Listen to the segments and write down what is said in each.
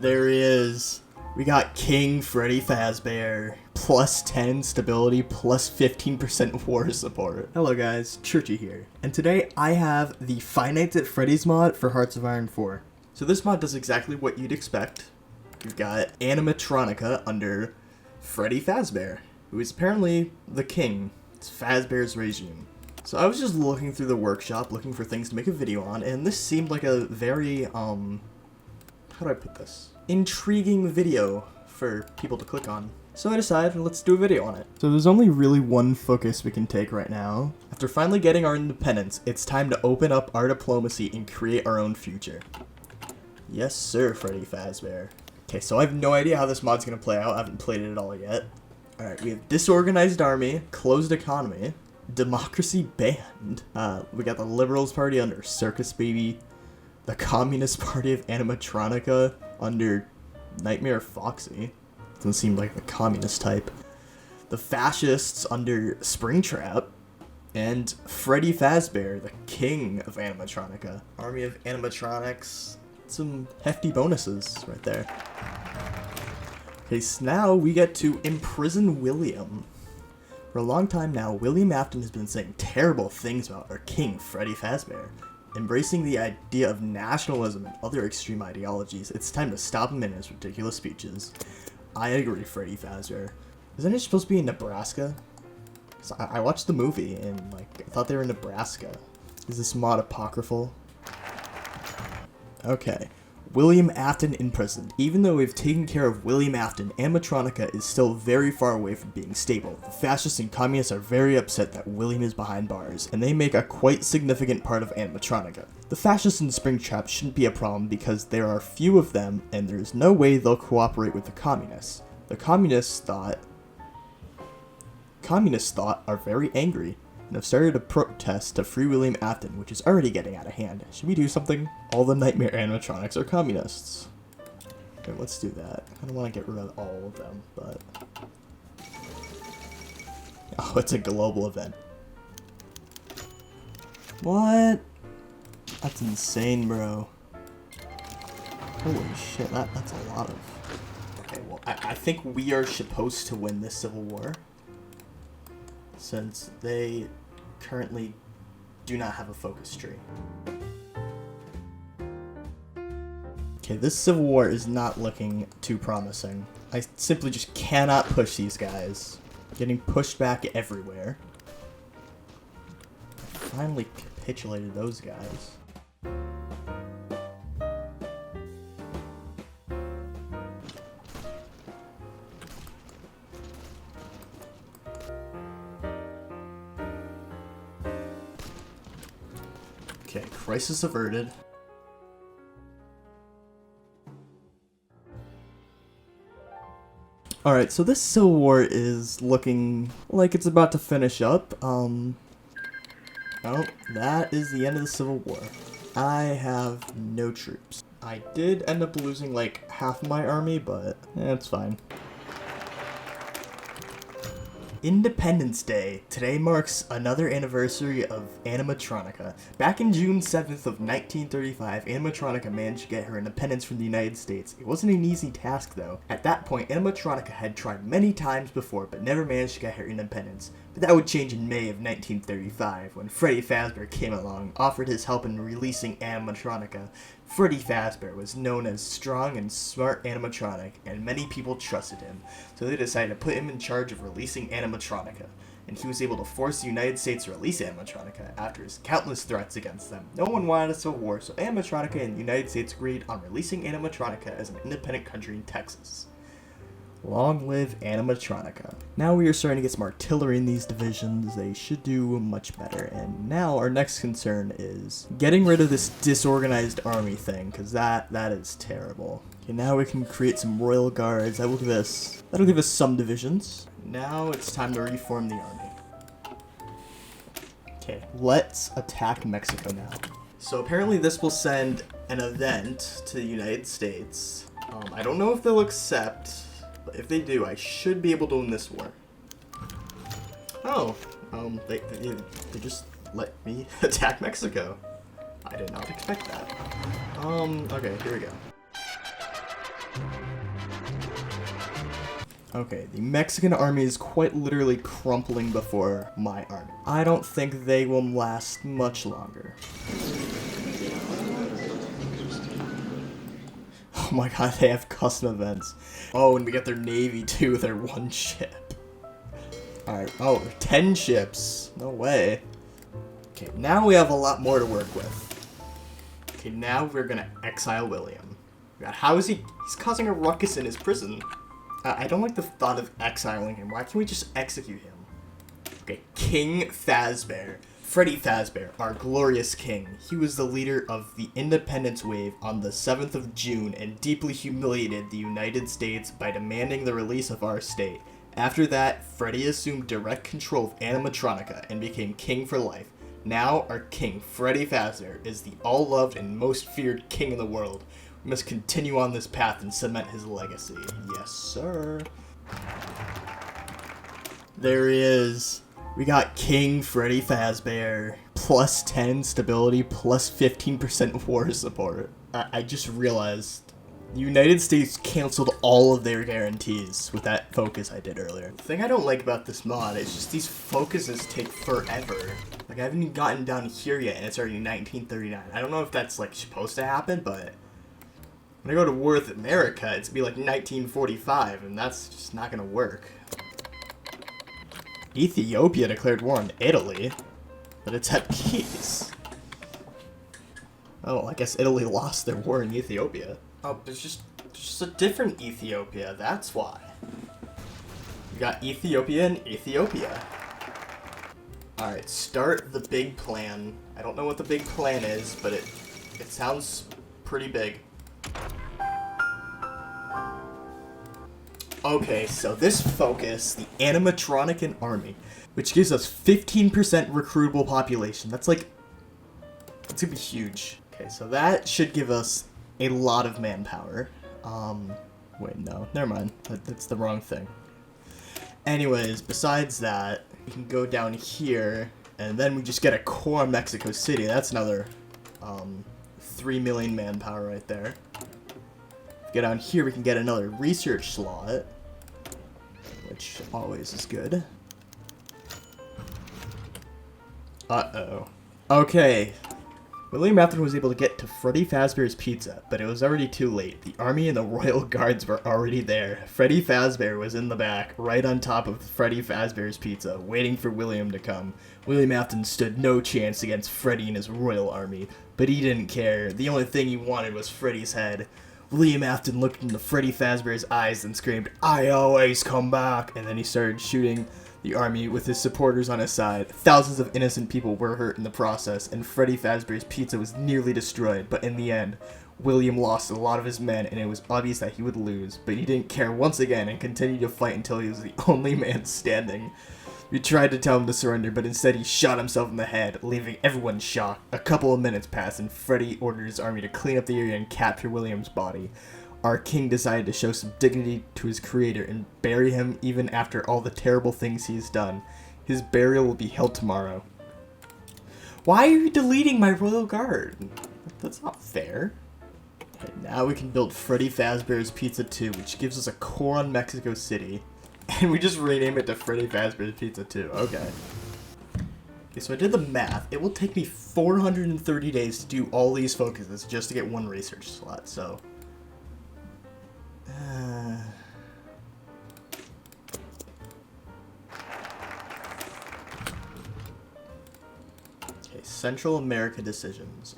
There he is. We got King Freddy Fazbear. Plus 10 stability, plus 15% war support. Hello guys, Chirchy here. And today I have the Five Nights at Freddy's mod for Hearts of Iron 4. So this mod does exactly what you'd expect. You've got animatronica under Freddy Fazbear, who is apparently the king. It's Fazbear's regime. So I was just looking through the workshop, looking for things to make a video on, and this seemed like a very, how do I put this? Intriguing video for people to click on. So I decided, let's do a video on it. So there's only really one focus we can take right now. After finally getting our independence, it's time to open up our diplomacy and create our own future. Yes sir, Freddy Fazbear. Okay, so I have no idea how this mod's gonna play out. I haven't played it at all yet. Alright, we have disorganized army, closed economy, democracy banned. We got the Liberals Party under Circus Baby, the Communist Party of Animatronica under Nightmare Foxy. Doesn't seem like the communist type. The Fascists under Springtrap, and Freddy Fazbear, the king of Animatronica. Army of animatronics. Some hefty bonuses right there. Okay, so now we get to imprison William. For a long time now, William Afton has been saying terrible things about our king, Freddy Fazbear. Embracing the idea of nationalism and other extreme ideologies, it's time to stop him in his ridiculous speeches. I agree, Freddy Fazbear. Isn't it supposed to be in Nebraska? So I watched the movie and I thought they were in Nebraska. Is this mod apocryphal? Okay. William Afton in prison. Even though we've taken care of William Afton, animatronica is still very far away from being stable. The fascists and communists are very upset that William is behind bars, and they make a quite significant part of animatronica. The fascists in Springtrap shouldn't be a problem because there are few of them, and there's no way they'll cooperate with the communists. The communists thought are very angry, and have started a protest to free William Afton, which is already getting out of hand. Should we do something? All the nightmare animatronics are communists. Okay, let's do that. I don't want to get rid of all of them, but... Oh, it's a global event. What? That's insane, bro. Holy shit, that's a lot of... Okay, well, I think we are supposed to win this civil war, since they currently do not have a focus tree. Okay, this civil war is not looking too promising. I simply just cannot push these guys. Getting pushed back everywhere. I finally capitulated those guys. Okay, crisis averted. Alright, so this civil war is looking like it's about to finish up. Oh, that is the end of the civil war. I have no troops. I did end up losing like half my army, but it's fine. Independence Day. Today marks another anniversary of animatronica. Back in June 7th of 1935, animatronica managed to get her independence from the United States. It wasn't an easy task though. At that point, animatronica had tried many times before but never managed to get her independence. But that would change in May of 1935 when Freddy Fazbear came along, offered his help in releasing animatronica. Freddy Fazbear was known as strong and smart animatronic, and many people trusted him, so they decided to put him in charge of releasing animatronica, and he was able to force the United States to release animatronica after his countless threats against them. No one wanted a civil war, so animatronica and the United States agreed on releasing animatronica as an independent country in Texas. Long live animatronica. Now we are starting to get some artillery in these divisions. They should do much better. And now our next concern is getting rid of this disorganized army thing, because that is terrible. Okay, now we can create some royal guards. That'll give us some divisions. Now it's time to reform the army. Okay, let's attack Mexico now. So apparently this will send an event to the United States. I don't know if they'll accept. But if they do, I should be able to win this war. Oh, they just let me attack Mexico. I did not expect that. Okay, here we go. Okay, the Mexican army is quite literally crumpling before my army. I don't think they will last much longer. Oh my god, they have custom events. Oh, and we got their navy too with their 1 ship. Alright, oh, 10 ships. No way. Okay, now we have a lot more to work with. Okay, now we're gonna exile William. God, how is he? He's causing a ruckus in his prison. I don't like the thought of exiling him. Why can't we just execute him? Okay, King Fazbear. Freddy Fazbear, our glorious king. He was the leader of the independence wave on the 7th of June and deeply humiliated the United States by demanding the release of our state. After that, Freddy assumed direct control of animatronica and became king for life. Now, our king, Freddy Fazbear, is the all-loved and most feared king in the world. We must continue on this path and cement his legacy. Yes, sir. There he is. We got King Freddy Fazbear. Plus 10 stability, plus 15% war support. I just realized the United States canceled all of their guarantees with that focus I did earlier. The thing I don't like about this mod is just these focuses take forever. Like, I haven't even gotten down here yet, and it's already 1939. I don't know if that's, like, supposed to happen, but when I go to war with America, it's gonna be like 1945, and that's just not gonna work. Ethiopia declared war on Italy, but it's at peace. Oh, I guess Italy lost their war in Ethiopia. Oh, there's just a different Ethiopia, that's why. You got Ethiopia and Ethiopia. Alright, start the big plan. I don't know what the big plan is, but it sounds pretty big. Okay, so this focus, the animatronic army, which gives us 15% recruitable population. That's like, it's gonna be huge. Okay, so that should give us a lot of manpower. Wait, no, never mind. That's the wrong thing. Anyways, besides that, we can go down here, and then we just get a core Mexico City. That's another 3 million manpower right there. Get down here, we can get another research slot, which always is good. Uh-oh. Okay. William Afton was able to get to Freddy Fazbear's Pizza, but it was already too late. The army and the royal guards were already there. Freddy Fazbear was in the back, right on top of Freddy Fazbear's Pizza, waiting for William to come. William Afton stood no chance against Freddy and his royal army, but he didn't care. The only thing he wanted was Freddy's head. William Afton looked into Freddy Fazbear's eyes and screamed, "I always come back!" And then he started shooting the army with his supporters on his side. Thousands of innocent people were hurt in the process, and Freddy Fazbear's Pizza was nearly destroyed, but in the end, William lost a lot of his men, and it was obvious that he would lose, but he didn't care once again and continued to fight until he was the only man standing. We tried to tell him to surrender, but instead he shot himself in the head, leaving everyone shocked. A couple of minutes passed, and Freddy ordered his army to clean up the area and capture William's body. Our king decided to show some dignity to his creator and bury him even after all the terrible things he's done. His burial will be held tomorrow. Why are you deleting my royal guard? That's not fair. Okay, now we can build Freddy Fazbear's Pizza 2, which gives us a core on Mexico City. And we just rename it to Freddy Fazbear's Pizza 2. Okay. Okay, so I did the math. It will take me 430 days to do all these focuses just to get one research slot, so... Okay, Central America decisions.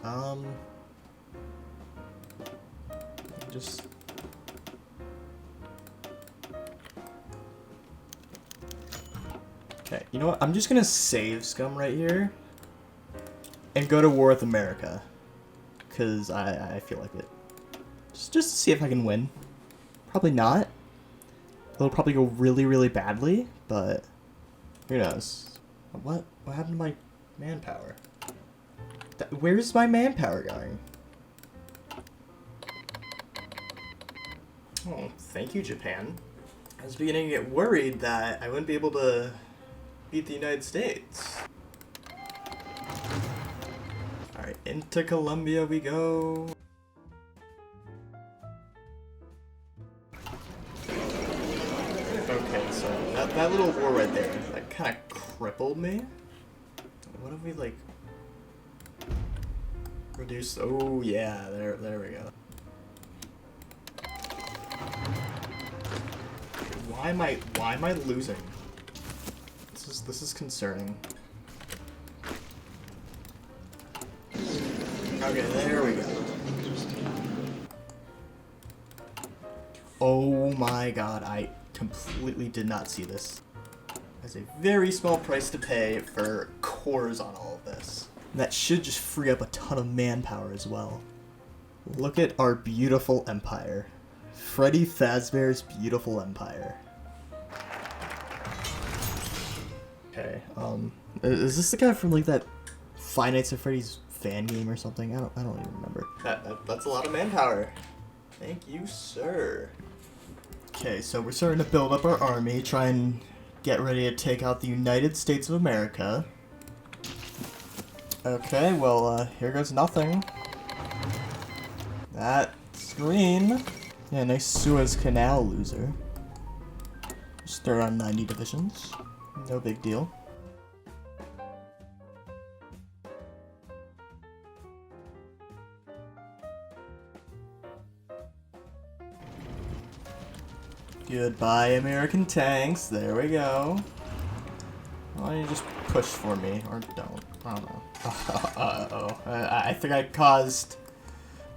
Just... Okay, you know what? I'm just gonna save Scum right here and go to war with America, because I feel like it. Just to see if I can win. Probably not. It'll probably go really, really badly, but who knows? What happened to my manpower? Where's my manpower going? Oh, thank you, Japan. I was beginning to get worried that I wouldn't be able to beat the United States. Alright, into Colombia we go. Okay, so that little war right there, that kind of crippled me. What if we, like, reduce? Oh yeah, there we go. Why am I losing? This is concerning. Okay, there we go. Oh my god, I completely did not see this. There's a very small price to pay for cores on all of this. And that should just free up a ton of manpower as well. Look at our beautiful empire. Freddy Fazbear's beautiful empire. Okay, is this the guy from like that Five Nights at Freddy's fan game or something? I don't even remember. That's a lot of manpower. Thank you, sir. Okay, so we're starting to build up our army, try and get ready to take out the United States of America. Okay, well, here goes nothing. That's green. Yeah, nice Suez Canal loser. Just throw around 90 divisions. No big deal. Goodbye, American tanks. There we go. Why don't you just push for me, or don't? I don't know. Uh-oh. I think I caused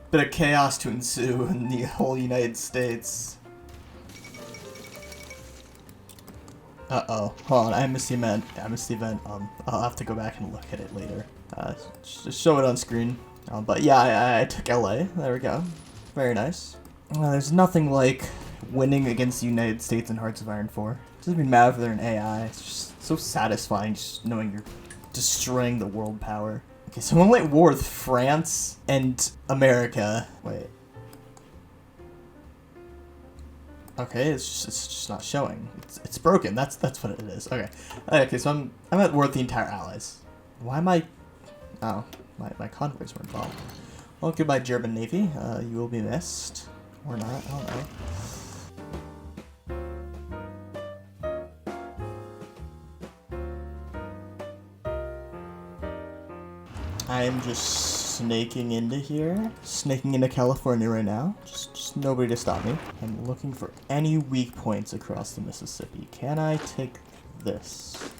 a bit of chaos to ensue in the whole United States. Uh-oh. Hold on, I missed the event. I'll have to go back and look at it later. Just show it on screen. But yeah, I took LA. There we go. Very nice. There's nothing like winning against the United States in Hearts of Iron 4. It doesn't even matter if they're an AI. It's just so satisfying just knowing you're destroying the world power. Okay, so I'm at war with France and America. Wait. Okay, it's just not showing. It's broken. That's what it is. Okay. Okay, so I'm at war with the entire allies. Why am I? Oh, my convoys were involved. Well, goodbye, German Navy. You will be missed, or not. I don't know. I am just snaking into here. Snaking into California right now. Just nobody to stop me. I'm looking for any weak points across the Mississippi. Can I take this?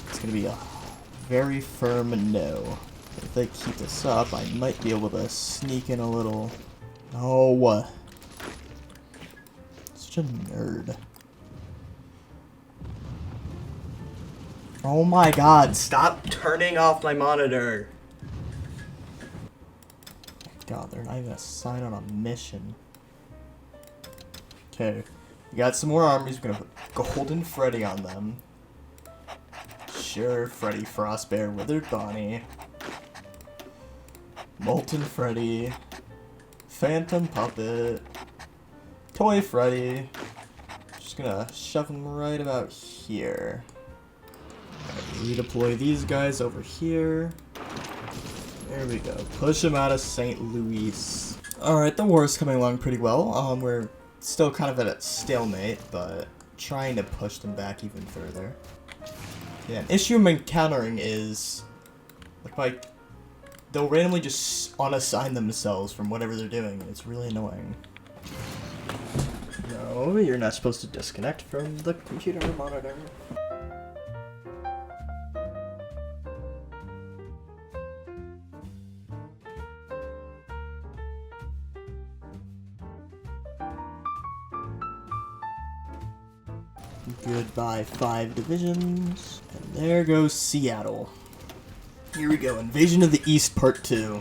It's gonna be a very firm no. If they keep this up, I might be able to sneak in a little... Oh. Such a nerd. Oh my god, stop turning off my monitor! God, they're not even assigned on a mission. Okay, we got some more armies. We're gonna put Golden Freddy on them. Sure, Freddy, Frostbear, Withered Bonnie, Molten Freddy, Phantom Puppet, Toy Freddy. Just gonna shove them right about here. Redeploy these guys over here. There we go. Push them out of St. Louis. Alright, the war is coming along pretty well. We're still kind of at a stalemate, but trying to push them back even further. Yeah, an issue I'm encountering is like they'll randomly just unassign themselves from whatever they're doing, and it's really annoying. No, you're not supposed to disconnect from the computer monitor. Goodbye 5 divisions. And there goes Seattle. Here we go, Invasion of the East Part 2.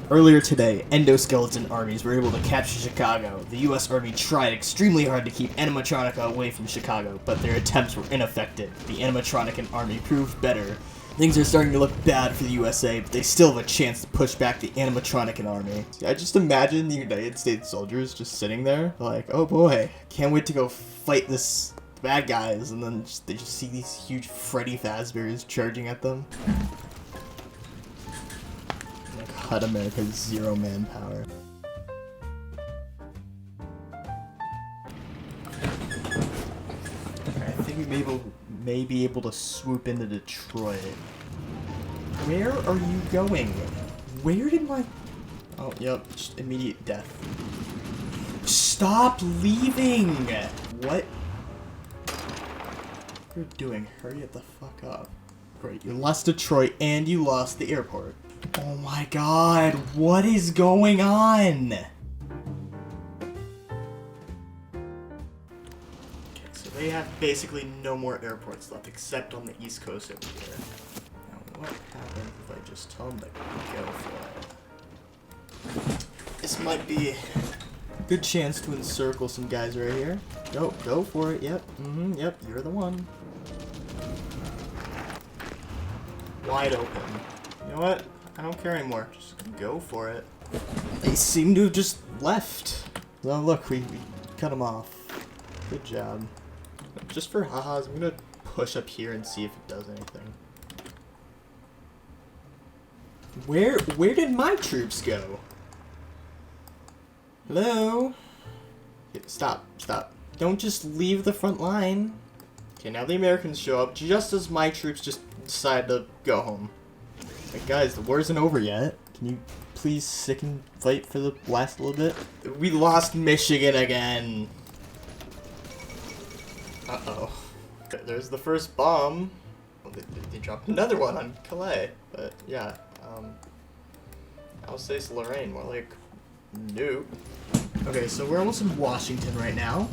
Earlier today, endoskeleton armies were able to capture Chicago. The US Army tried extremely hard to keep animatronica away from Chicago, but their attempts were ineffective. The animatronican army proved better. Things are starting to look bad for the USA, but they still have a chance to push back the animatronican army. I just imagine the United States soldiers just sitting there, like, oh boy, can't wait to go fight this bad guys, and then they just see these huge Freddy Fazbears charging at them. Like, HUD America's 0 manpower. we may be able to swoop into Detroit. Where are you going? Where did my... Oh, yep, just immediate death. Stop leaving! What? What are you doing? Hurry it the fuck up. Great, you lost Detroit and you lost the airport. Oh my god, what is going on? Okay, so they have basically no more airports left except on the East Coast over here. Now what happens if I just tell them to go for it? This might be a good chance to encircle some guys right here. Go for it, yep, yep, you're the one. Wide open. You know what? I don't care anymore. Just go for it. They seem to have just left. Oh, look, we cut them off. Good job. Just for ha-has, I'm gonna push up here and see if it does anything. Where did my troops go? Hello? Stop. Don't just leave the front line. Okay, now the Americans show up just as my troops just decide to go home. Like, guys, the war isn't over yet. Can you please sit and fight for the last little bit? We lost Michigan again. Uh-oh. There's the first bomb. Well, they dropped another one on Calais. But, yeah. Alsace-Lorraine, more like nope. Okay, so we're almost in Washington right now.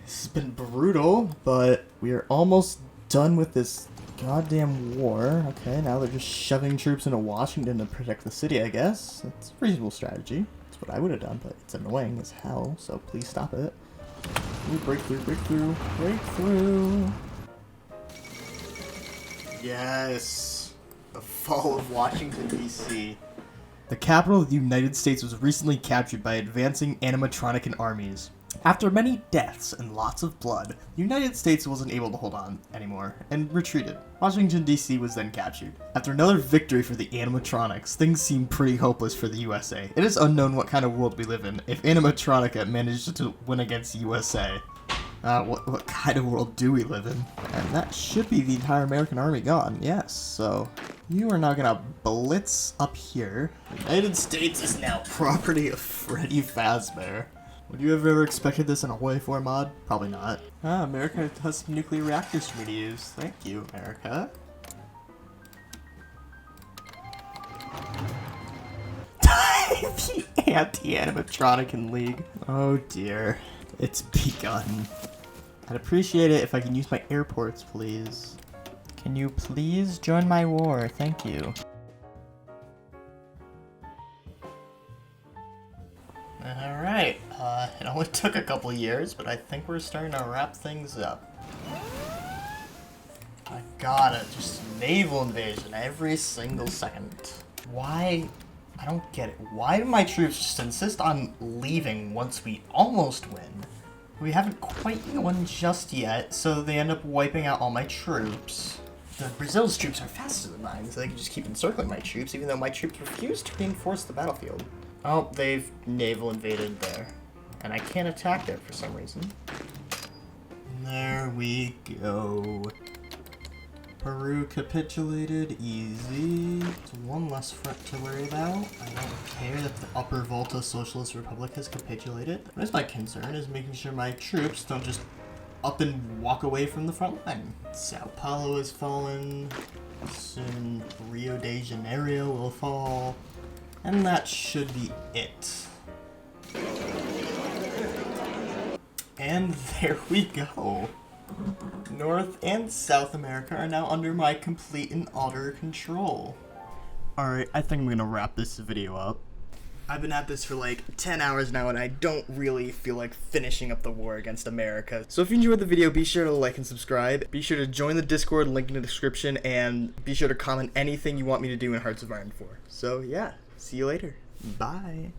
This has been brutal, but we are almost done with this goddamn war. Okay, now they're just shoving troops into Washington to protect the city, I guess. That's a reasonable strategy. That's what I would have done, but it's annoying as hell, so please stop it. Ooh, breakthrough. Yes! The fall of Washington, D.C. The capital of the United States was recently captured by advancing animatronic armies. After many deaths and lots of blood, the United States wasn't able to hold on anymore and retreated. Washington, D.C. was then captured. After another victory for the animatronics, things seem pretty hopeless for the USA. It is unknown what kind of world we live in if animatronica managed to win against the USA. What kind of world do we live in? And that should be the entire American army gone, yes, so you are now gonna blitz up here. The United States is now property of Freddy Fazbear. Would you have ever expected this in a HOI4 mod? Probably not. America has some nuclear reactors for me to use. Thank you, America. The anti-animatronic in League. Oh dear. It's begun. I'd appreciate it if I can use my airports, please. Can you please join my war? Thank you. Alright, it only took a couple years, but I think we're starting to wrap things up. I got it, just naval invasion every single second. Why? I don't get it. Why do my troops just insist on leaving once we almost win? We haven't quite won just yet, so they end up wiping out all my troops. Brazil's troops are faster than mine, so they can just keep encircling my troops, even though my troops refuse to reinforce the battlefield. Oh, they've naval invaded there. And I can't attack there for some reason. There we go. Peru capitulated, easy. It's one less front to worry about. I don't care that the Upper Volta Socialist Republic has capitulated. What is my concern is making sure my troops don't just up and walk away from the front line. Sao Paulo has fallen. Soon Rio de Janeiro will fall. And that should be it. And there we go. North and South America are now under my complete and utter control. Alright, I think I'm gonna wrap this video up. I've been at this for like 10 hours now and I don't really feel like finishing up the war against America. So if you enjoyed the video, be sure to like and subscribe. Be sure to join the Discord, link in the description, and be sure to comment anything you want me to do in Hearts of Iron 4. So yeah, see you later. Bye.